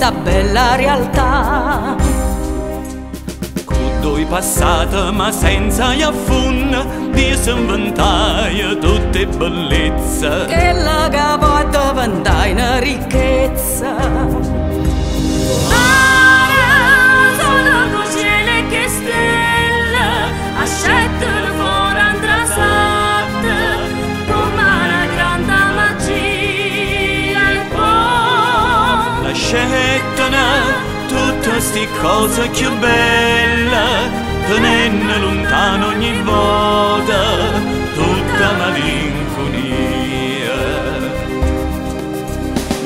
sta bella realtà. Con due passate ma senza affunna, di s'inventare tutte bellezze che la che può diventare una ricchezza. Mare, sono cosciele che stelle, ascettano fuori andrà satte, come una grande magia e poi lascettane tutte sti cose più belle, tenendo lontano ogni volta tutta malinconia.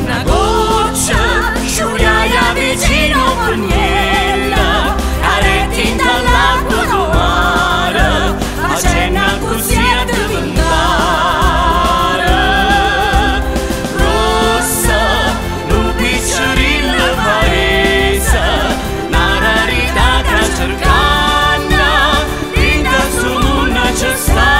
una goccia sciuriaia vicino pugnella, aretti dall'acqua del mare, facendo così a diventare rossa, un piccirillo paese, una rarità che cercando in questo mondo c'è sta.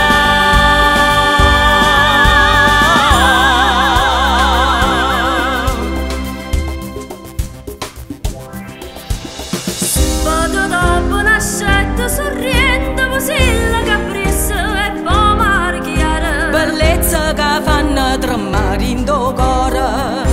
Dopo nascette sorriendo così la capressa e poi marchiare, Bellezza che fanno tremare in tuo cuore.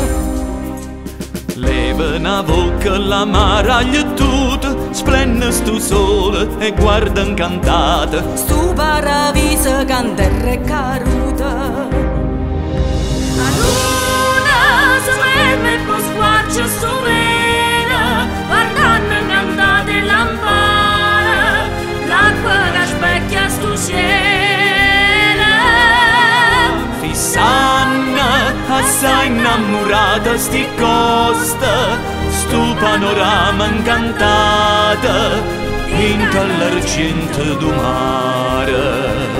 Leva una bocca la maraglia tutta, splende sto sole e guarda incantata. Stu paradiso che in terra è caduta. a luna si ferma e poi squarcia sto velo, guardando incantate lampare, l'acqua che specchia sto cielo. Fissanna, assai innamorata sti costa, sto panorama incantata, in l'argento du mare.